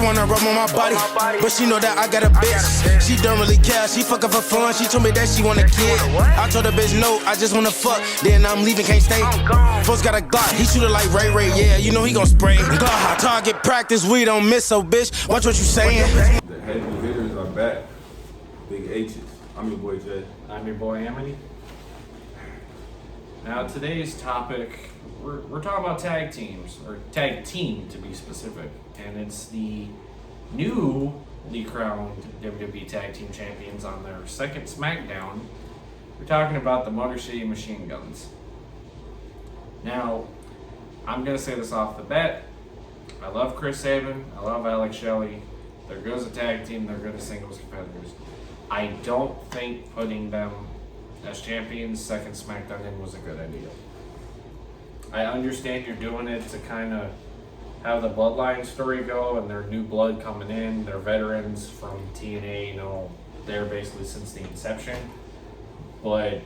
wanna rub on my body, but she know that I got a bitch. She don't really care, she fuckin' for fun. She told me that she want a kid. I told her bitch no, I just wanna fuck. Then I'm leaving, can't stay. Folks got a Glock, he shoot it like Ray Ray. Yeah, you know he gon' spray. Glock, target practice, we don't miss, so bitch, watch what you saying. The heavy hitters are back. Big H's. I'm your boy Jay. I'm your boy Amity. Now today's topic, we're talking about tag teams, or tag team to be specific, and it's the newly crowned WWE Tag Team Champions on their second SmackDown. We're talking about the Motor City Machine Guns. Now, I'm gonna say this off the bat. I love Chris Sabin. I love Alex Shelley. They're good as a tag team. They're good as singles competitors. I don't think putting them as champions second SmackDown in was a good idea. I understand you're doing it to kind of have the bloodline story go and their new blood coming in. They're veterans from TNA, you know, they're basically since the inception. But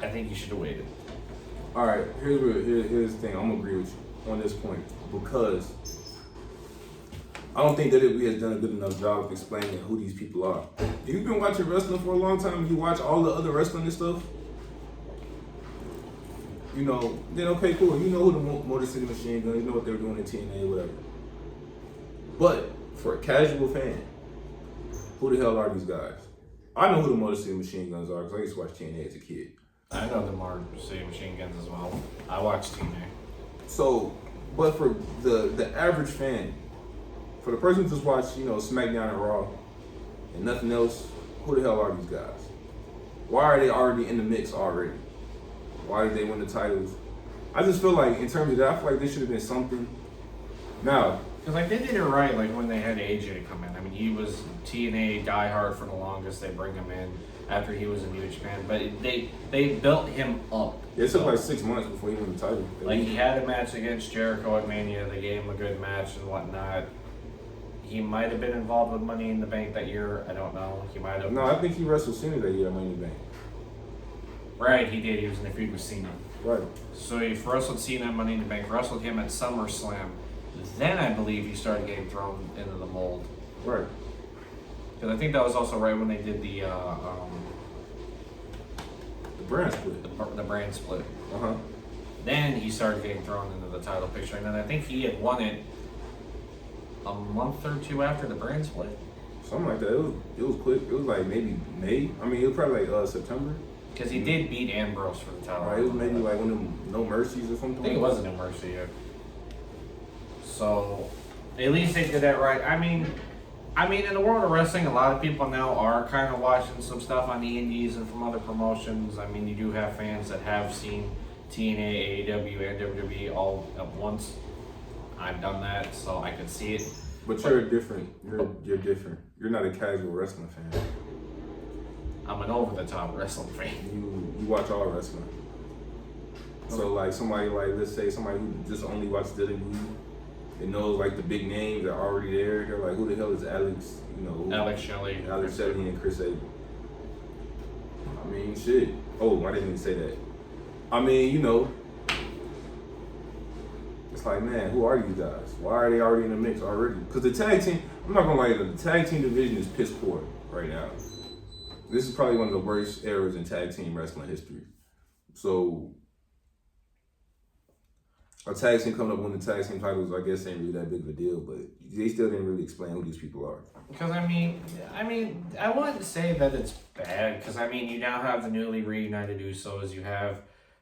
I think you should have waited. All right, here's the thing. I'm gonna agree with you on this point because I don't think that we has done a good enough job of explaining who these people are. If you've been watching wrestling for a long time and you watch all the other wrestling and stuff, you know, then okay, cool. You know who the Motor City Machine Guns, you know what they were doing in TNA, whatever. But for a casual fan, who the hell are these guys? I know who the Motor City Machine Guns are because I used to watch TNA as a kid. I know the Motor City Machine Guns as well. I watched TNA. So, but for the average fan, for the person who just watched, you know, SmackDown and Raw and nothing else, who the hell are these guys? Why are they already in the mix already? Why did they win the titles? I just feel like, in terms of that, I feel like this should have been something. Now, because like they did it right, like when they had AJ come in. I mean, he was TNA diehard for the longest. They bring him in after he was a New Japan, but they built him up. It took like 6 months before he won the title. Like he had a match against Jericho at Mania. They gave him a good match and whatnot. He might have been involved with Money in the Bank that year. I don't know. He might have. No, I think he wrestled Cena that year at Money in the Bank. Right, he did. He was in a feud with Cena. Right. So he wrestled Cena at Money in the Bank, wrestled him at SummerSlam. Then I believe he started getting thrown into the mold. Right. Because I think that was also right when they did the brand split. The brand split. Uh-huh. Then he started getting thrown into the title picture, and then I think he had won it a month or two after the brand split. Something like that. It was quick. It was like maybe May. I mean, it was probably like September. Because he did beat Ambrose for the title. Right, it was maybe like one of them No Mercies or something. I think it wasn't No Mercy yet. So, at least they did that right. I mean, in the world of wrestling, a lot of people now are kind of watching some stuff on the indies and from other promotions. I mean, you do have fans that have seen TNA, AEW, and WWE all at once. I've done that, so I could see it. But you're different. You're different. You're not a casual wrestling fan. I'm an over-the-top wrestling fan. You watch all wrestling. So like somebody like, let's say somebody who just only watches WWE and knows like the big names that are already there. They're like, who the hell is Alex? You know, Alex Shelley and Chris Sabin. I mean, shit. Oh, I didn't even say that. I mean, you know, it's like, man, who are these guys? Why are they already in the mix already? Because the tag team, I'm not gonna lie, the tag team division is piss poor right now. This is probably one of the worst eras in tag team wrestling history. So, a tag team coming up winning the tag team titles, I guess, ain't really that big of a deal, but they still didn't really explain who these people are. Because, I mean, I wouldn't say that it's bad, because, I mean, you now have the newly reunited Usos, you have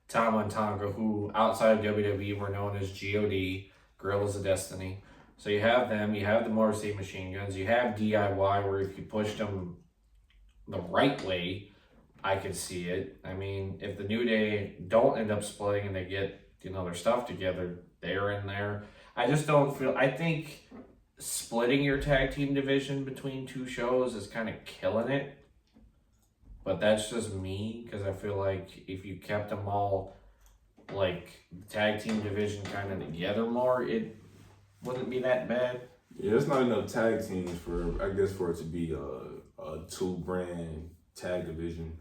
Tama and Tonga, who, outside of WWE, were known as GOD, Guerrillas of Destiny. So you have them, you have the Motor City Machine Guns, you have DIY, where if you pushed them the right way, I could see it. I mean, if the New Day don't end up splitting and they get, you know, their stuff together, they're in there. I just don't feel, I think splitting your tag team division between two shows is kind of killing it. But that's just me, because I feel like if you kept them all, like, the tag team division kind of together more, it wouldn't be that bad. Yeah, there's not enough tag teams for, I guess, for it to be a two-brand tag division.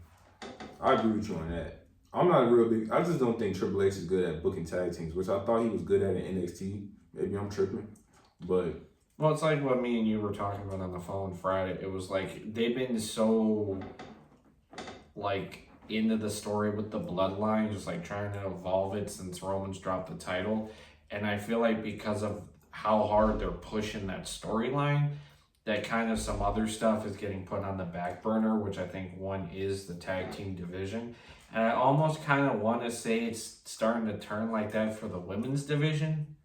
I agree with you on that. I'm not a real big, I just don't think Triple H is good at booking tag teams, which I thought he was good at in NXT. Maybe I'm tripping. But Well, it's like what me and you were talking about on the phone Friday. It was like they've been so like into the story with the bloodline, just like trying to evolve it since Roman's dropped the title. And I feel like because of how hard they're pushing that storyline, that kind of some other stuff is getting put on the back burner, which I think one is the tag team division. And I almost kind of want to say it's starting to turn like that for the women's division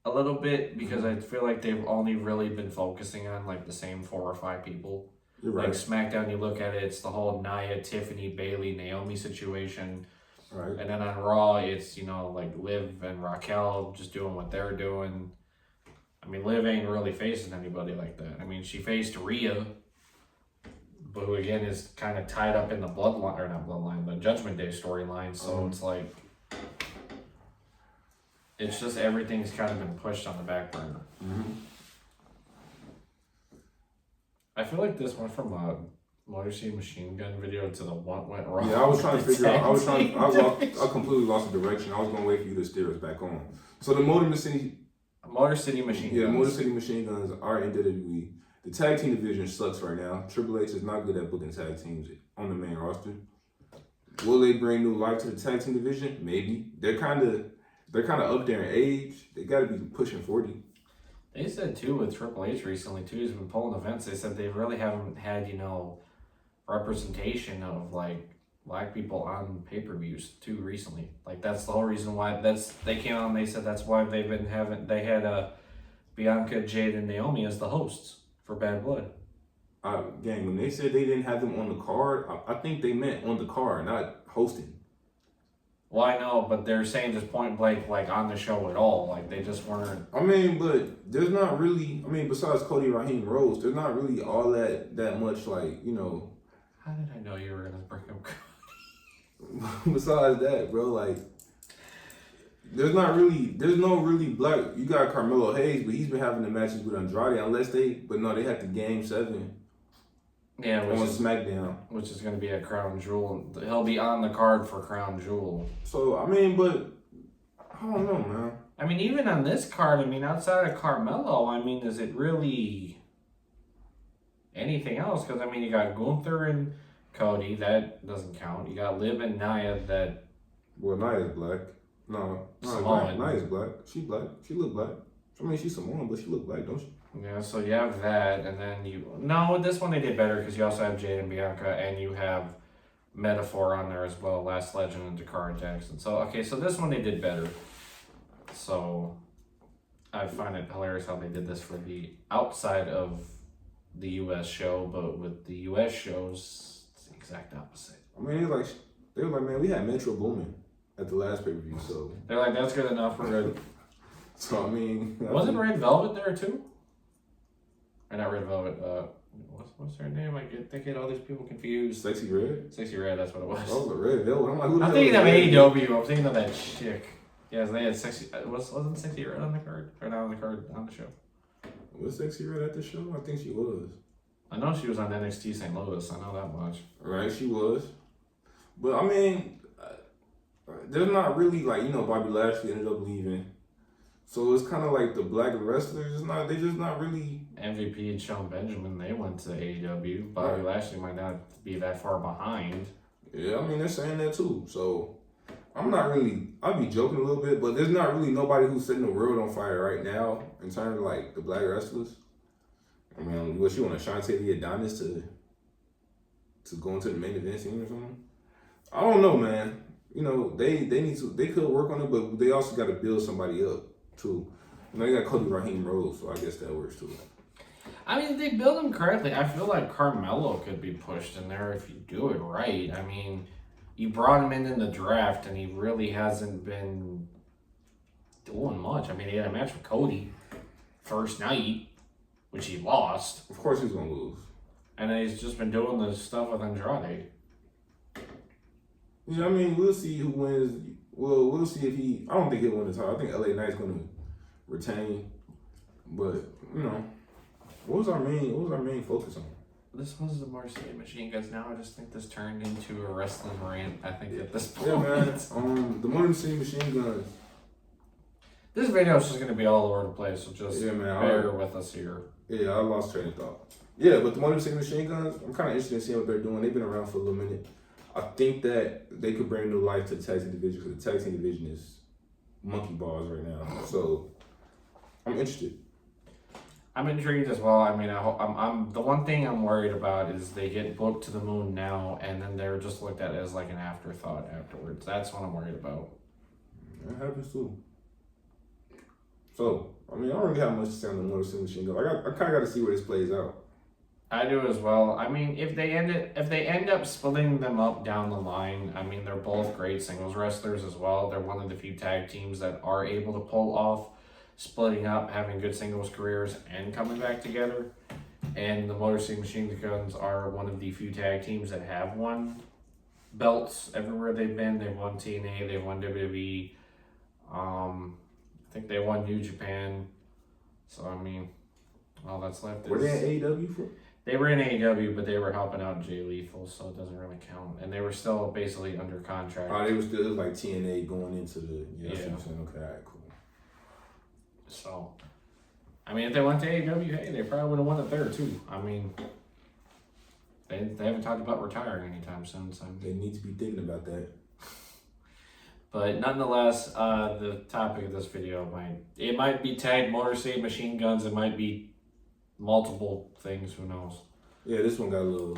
a little bit, because I feel like they've only really been focusing on like the same 4 or 5 people. You're right. Like SmackDown, you look at it, it's the whole Nia, Tiffany, Bailey, Naomi situation. Right. And then on Raw, it's, you know, like Liv and Raquel just doing what they're doing. I mean, Liv ain't really facing anybody like that. I mean, she faced Rhea, but who again is kind of tied up in the bloodline, or not bloodline, the Judgment Day storyline. So it's like, it's just everything's kind of been pushed on the back burner. Mm-hmm. I feel like this went from a Motor City Machine Gun video to the what went wrong. Yeah, I was trying to figure out. I completely lost the direction. I was gonna wait for you to steer us back on. So the Motor City Machine Guns. Motor City Machine Guns are in WWE. The tag team division sucks right now. Triple H is not good at booking tag teams on the main roster. Will they bring new life to the tag team division? Maybe. They're kind of up there in age. They got to be pushing 40. They said too with Triple H recently too, he's been pulling events. They said they really haven't had, you know, representation of like black people on pay-per-views too recently. Like that's the whole reason why they came out and they said that's why they had Bianca, Jade, and Naomi as the hosts for Bad Blood. Gang, when they said they didn't have them on the card, I think they meant on the card, not hosting. Well, I know, but they're saying just point blank, like on the show at all. Like they just weren't. I mean, but there's not really. I mean, besides Cody Raheem Rose, there's not really all that much. Like, you know. How did I know you were gonna bring up Cody? Besides that, bro, like, there's no really black. You got Carmelo Hayes, but he's been having the matches with Andrade, they had the Game 7. Yeah, on SmackDown, which is going to be a Crown Jewel. He'll be on the card for Crown Jewel. So I mean, but I don't know, man. I mean, even on this card, I mean, outside of Carmelo, I mean, is it really anything else? Because I mean, you got Gunther and Cody, that doesn't count. You got Liv and Nia, that. Well, Nia's black. No, Nia's black. She black. She look black. I mean, she's Samoan, but she look black, don't she? Yeah, so you have that, and then with this one they did better because you also have Jade and Bianca, and you have Metaphor on there as well, Last Legend and Dakar Jackson. So, okay, so this one they did better. So, I find it hilarious how they did this for the outside of the U.S. show, but with the U.S. shows, it's the exact opposite. I mean, they were like, man, we had Metro booming at the last pay-per-view, so. They're like, that's good enough, we're good. So, I mean. Wasn't Red Velvet there, too? Or not Red Velvet, what's her name? I get all these people confused. Sexy Red? Sexy Red, that's what it was. Oh, the Red Velvet. I'm like, who the I'm hell thinking of Red? AEW, I'm thinking of that chick. Yeah, they had Sexy, wasn't Sexy Red on the card? Or not on the card, on the show? Was Sexy Red at the show? I think she was. I know she was on NXT St. Louis, I know that much. Right, she was. But, I mean, there's not really, like, you know, Bobby Lashley ended up leaving. So it's kind of like the black wrestlers, they're just not really. MVP and Shelton Benjamin, they went to AEW. Bobby Lashley might not be that far behind. Yeah, I mean, they're saying that too. So I'll be joking a little bit, but there's not really nobody who's setting the world on fire right now in terms of like the black wrestlers. I mean, what, you want Ashante the Adonis to go into the main event scene or something? I don't know, man. You know, they could work on it, but they also got to build somebody up too. You know, they got Cody Raheem Rose, so I guess that works too. I mean, if they build him correctly, I feel like Carmelo could be pushed in there if you do it right. I mean, you brought him in the draft, and he really hasn't been doing much. I mean, he had a match with Cody first night, which he lost. Of course he's going to lose. And then he's just been doing the stuff with Andrade. Yeah, I mean, we'll see who wins. Well, we'll see if he. I don't think he'll win the title. I think LA Knight's going to retain. But, you know, what was our main focus on? This was the Motor City Machine Guns. Now I just think this turned into a wrestling rant. I think at this point. Yeah, man. The Motor City Machine Guns. This video is just going to be all over the place, so just Yeah, man, bear with us here. Yeah, I lost train of thought. Yeah, but the Motor City Machine Guns, I'm kind of interested in seeing what they're doing. They've been around for a little minute. I think that they could bring new life to the tag team division because the tag team division is monkey balls right now. So I'm interested. I'm intrigued as well. I mean, I'm the one thing I'm worried about is they get booked to the moon now, and then they're just looked at as like an afterthought afterwards. That's what I'm worried about. That happens too. So, I mean, I don't really have much to say on the Motor City Machine Gun. I kind of got to see where this plays out. I do as well. I mean, if they end up splitting them up down the line, I mean, they're both great singles wrestlers as well. They're one of the few tag teams that are able to pull off splitting up, having good singles careers, and coming back together. And the Motor City Machine Guns are one of the few tag teams that have won belts everywhere they've been. They've won TNA, they've won WWE. I think they won New Japan. So, I mean, all that's left is... Were they in AEW for? They were in AEW, but they were helping out Jay Lethal, so it doesn't really count. And they were still basically under contract. Oh, they were still like TNA going into the... Yeah, that's what I'm saying. Okay, all right, cool. So, I mean, if they went to AEW, hey, they probably would have won it there, too. I mean, they haven't talked about retiring anytime soon, so... They need to be thinking about that. But nonetheless, the topic of this video might be tagged Motor City Machine Guns. It might be multiple things. Who knows? Yeah, this one got a little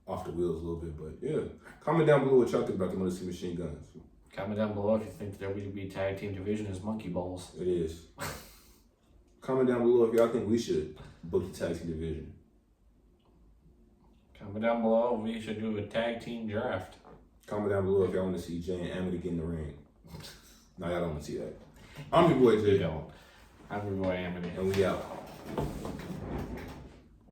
off the wheels a little bit, but yeah. Comment down below what y'all think about the Motor City Machine Guns. Comment down below if you think the WWE Tag Team Division is monkey balls. It is. Comment down below if y'all think we should book the tag team division. Comment down below if we should do a tag team draft. Comment down below if y'all want to see Jay and Amity get in the ring. No, y'all don't want to see that. I'm your boy Jay. You don't. I'm your boy Amity. And we out.